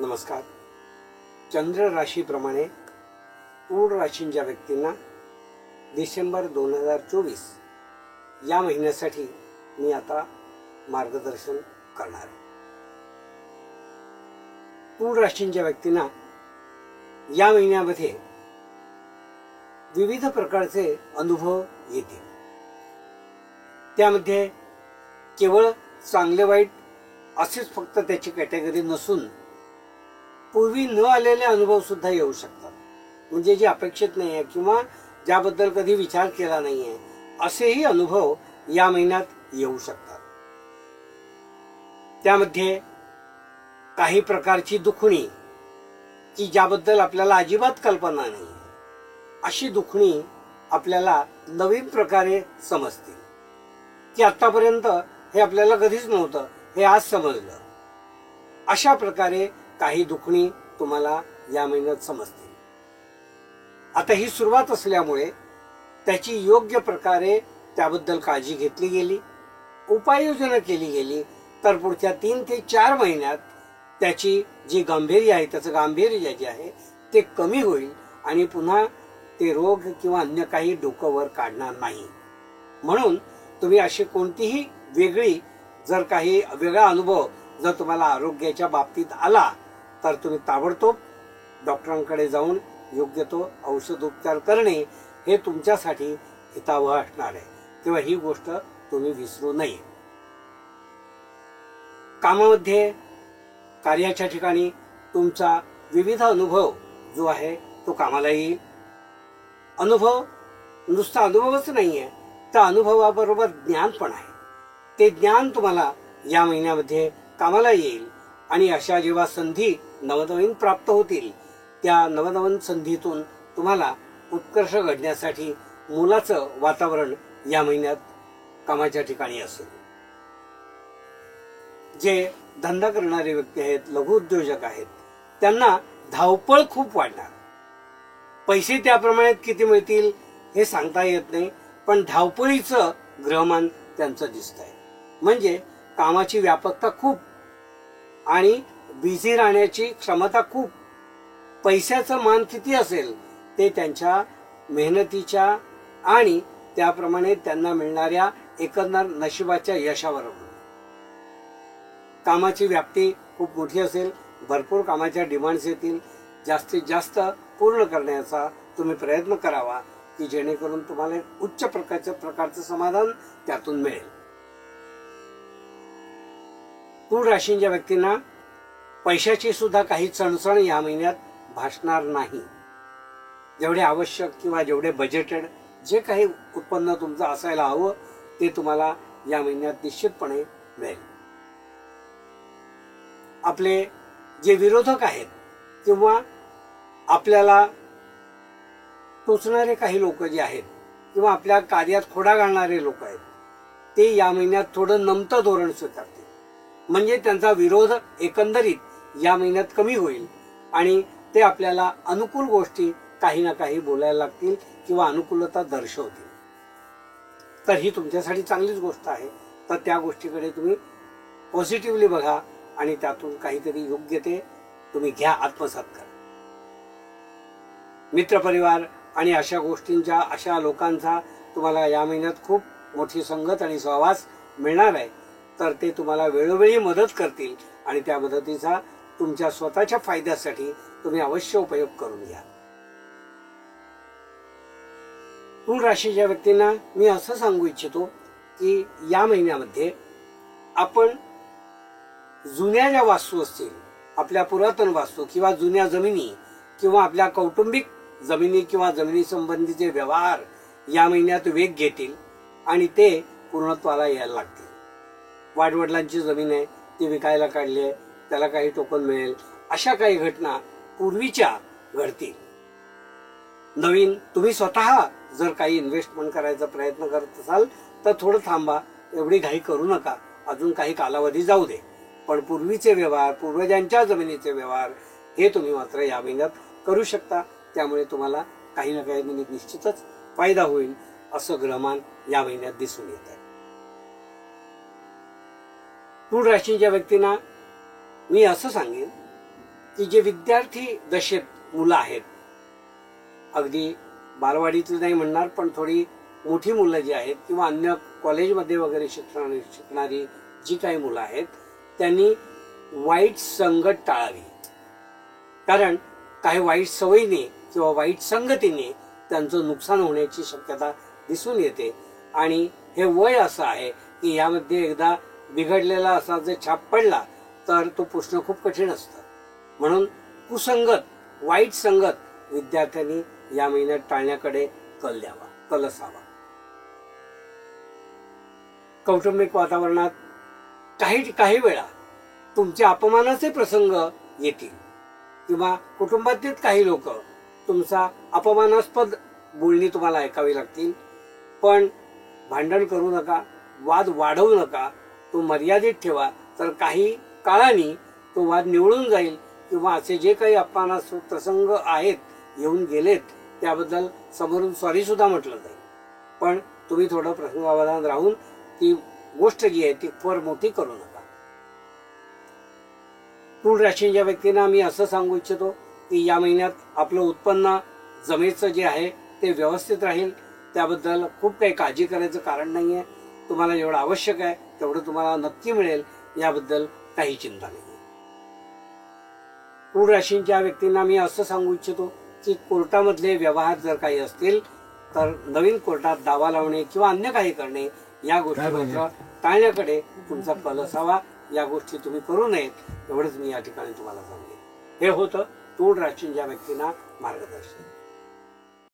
नमस्कार. चंद्र राशीप्रमाणे तूळ राशींच्या व्यक्तींना डिसेंबर 2024 या महिन्यासाठी मी आता मार्गदर्शन करणार आहे. तूळ राशींच्या व्यक्तींना या महिन्यामध्ये विविध प्रकारचे अनुभव येतील. त्यामध्ये केवळ चांगले वाईट असेच फक्त त्याची कॅटेगरी नसून पूर्वी न आलेले अनुभव सुद्धा येऊ शकतात. म्हणजे जे अपेक्षित नाही आहे किंवा ज्याबद्दल कधी विचार केला नाहीये असेही अनुभव या महिन्यात येऊ शकतात. त्यामध्ये काही प्रकारची दुखणी की ज्याबद्दल आपल्याला अजिबात कल्पना नाही अशी दुखणी आपल्याला नवीन प्रकारे समजतील की आतापर्यंत हे आपल्याला कधीच नव्हतं, हे आज समजलं. अशा प्रकारे काही दुखणी तुम्हाला या महिन्यात समजतील. आता ही सुरुवात असल्यामुळे त्याची योग्य प्रकारे त्याबद्दल काळजी घेतली गेली, उपाययोजना केली गेली तर पुढच्या 3 ते 4 महिन्यात त्याची जी गांभीर्य आहे, त्याचं गांभीर्य जे आहे ते कमी होईल आणि पुन्हा ते रोग किंवा अन्य काही डोकं वर काढणार नाही. म्हणून तुम्ही अशी कोणतीही वेगळी जर काही वेगळा अनुभव जर तुम्हाला आरोग्याच्या बाबतीत आला तर तुम्ही ताबडतोब डॉक्टरांकडे जाऊन योग्य तो औषधोपचार करणे हे तुमच्यासाठी हितावह असणार आहे. तेव्हा ही गोष्ट तुम्ही विसरू नये. कामामध्ये कार्याच्या ठिकाणी तुमचा विविध अनुभव जो आहे तो कामाला येईल. अनुभव नुसता अनुभवच नाहीये, त्या अनुभवाबरोबर ज्ञान पण आहे. ते ज्ञान तुम्हाला या महिन्यामध्ये कामाला येईल आणि अशा जेव्हा संधी नवनवीन प्राप्त होतील त्या नवनवीन संधीतून तुम्हाला उत्कर्ष घडण्यासाठी मोलाचं वातावरण या महिन्यात कामाच्या ठिकाणी असेल. जे धंदा करणारे व्यक्ती आहेत, लघु उद्योजक आहेत, त्यांना धावपळ खूप वाढणार. पैसे त्याप्रमाणे किती मिळतील हे सांगता येत नाही, पण धावपळीचं ग्रहमान त्यांचं दिसतंय. म्हणजे कामाची व्यापकता खूप आणि बिझी राहण्याची क्षमता खूप. पैशाचं मान किती असेल ते त्यांच्या मेहनतीच्या आणि त्याप्रमाणे त्यांना मिळणाऱ्या एकंदर नशिबाच्या यशावर अवलंबून. कामाची व्याप्ती खूप मोठी असेल, भरपूर कामाच्या डिमांड्स येतील. जास्तीत जास्त पूर्ण करण्याचा तुम्ही प्रयत्न करावा की जेणेकरून तुम्हाला उच्च प्रकारचं समाधान त्यातून मिळेल. तूळ राशींच्या व्यक्तींना पैशाची सुद्धा काही चणचण या महिन्यात भासणार नाही. जेवढे आवश्यक किंवा जेवढे बजेटेड जे काही उत्पन्न तुमचं असायला हवं ते तुम्हाला या महिन्यात निश्चितपणे मिळेल. आपले जे विरोधक आहेत किंवा आपल्याला टोचणारे काही लोक जे आहेत किंवा आपल्या कार्यात खोडा घालणारे लोक आहेत ते या महिन्यात थोडं नमतं धोरण स्वीकारतील. म्हणजे त्यांचा विरोध एकंदरीत या महिन्यात कमी होईल आणि ते आपल्याला अनुकूल गोष्टी काही ना काही बोलायला लागतील किंवा अनुकूलता दर्शवतील. तर ही तुमच्यासाठी चांगलीच गोष्ट आहे. तर त्या गोष्टीकडे तुम्ही पॉझिटिव्हली बघा आणि त्यातून काहीतरी योग्य ते तुम्ही घ्या, आत्मसात करा. मित्रपरिवार आणि अशा गोष्टींच्या, अशा लोकांचा तुम्हाला या महिन्यात खूप मोठी संगत आणि सहवास मिळणार आहे. तर ते तुम्हाला वेळोवेळी मदत करतील आणि त्या मदतीचा तुमच्या स्वतःच्या फायद्यासाठी तुम्ही अवश्य उपयोग करून घ्या. तूळ राशीच्या व्यक्तींना मी असं सांगू इच्छितो की या महिन्यामध्ये आपण जुन्या ज्या वास्तू असतील, आपल्या पुरातन वास्तू किंवा जुन्या जमिनी किंवा आपल्या कौटुंबिक जमिनी किंवा जमिनी संबंधीचे व्यवहार या महिन्यात वेग घेतील आणि ते पूर्णत्वाला यायला लागतील. वाडवडिलांची जमीन आहे ती विकायला काढली आहे, त्याला काही टोकन मिळेल, अशा काही घटना पूर्वीच्या घडतील. नवीन तुम्ही स्वतः जर काही इन्व्हेस्टमेंट करायचा प्रयत्न करत असाल तर थोडं थांबा, एवढी घाई करू नका, अजून काही कालावधी जाऊ दे. पण पूर्वीचे व्यवहार, पूर्वजांच्या जमिनीचे व्यवहार हे तुम्ही मात्र या महिन्यात करू शकता. त्यामुळे तुम्हाला काही ना काही निश्चितच फायदा होईल असं ग्रहमान या महिन्यात दिसून येत आहे. तूळ राशीच्या व्यक्तींना मी असं सांगेन की जे विद्यार्थी दशेत मुलं आहेत, अगदी बालवाडीतली नाही म्हणणार, पण थोडी मोठी मुलं जी आहेत किंवा अन्य कॉलेजमध्ये वगैरे शिकणारी जी काही मुलं आहेत, त्यांनी वाईट संगत टाळावी. कारण काही वाईट सवयीने किंवा वाईट संगतीने त्यांचं नुकसान होण्याची शक्यता दिसून येते. आणि हे वय असं आहे की यामध्ये एकदा बिघडलेला असा जर छाप पडला तर तो पुसणं खूप कठीण असतं. म्हणून कुसंगत, वाईट संगत विद्यार्थ्यांनी या महिन्यात टाळण्याकडे कल असावा. कौटुंबिक वातावरणात काही वेळा तुमचे अपमानाचे प्रसंग येतील किंवा कुटुंबातील काही लोक तुमचा अपमानास्पद बोलणी तुम्हाला ऐकावी लागतील. पण भांडण करू नका, वाद वाढवू नका, तो मर्यादित ठेवा. तर काही काळाने तो वाद निवळून जाईल किंवा असे जे काही अपमानास्पद प्रसंग आहेत, येऊन गेलेत, त्याबद्दल समोरून सॉरी सुद्धा म्हटलं जाईल. पण तुम्ही थोडं प्रसंगावधान राहून ती गोष्ट जी आहे ती फार मोठी करू नका. तूळ राशीच्या व्यक्तींना मी असं सांगू इच्छितो की या महिन्यात आपलं उत्पन्न जमेचं जे आहे ते व्यवस्थित राहील. त्याबद्दल खूप काही काळजी करायचं कारण नाहीये. तुम्हाला जेवढं आवश्यक आहे तेवढं तुम्हाला नक्की मिळेल, याबद्दल काही चिंता नाही. तूळ राशीच्या व्यक्तींना मी असं सांगू इच्छितो की कोर्टामधले व्यवहार जर काही असतील तर नवीन कोर्टात दावा लावणे किंवा अन्य काही करणे या गोष्टी टाळण्याकडे तुमचा कल असावा. या गोष्टी तुम्ही करू नयेत एवढंच मी या ठिकाणी तुम्हाला सांगेन. हे होतं तूळ राशीच्या व्यक्तींना मार्गदर्शन.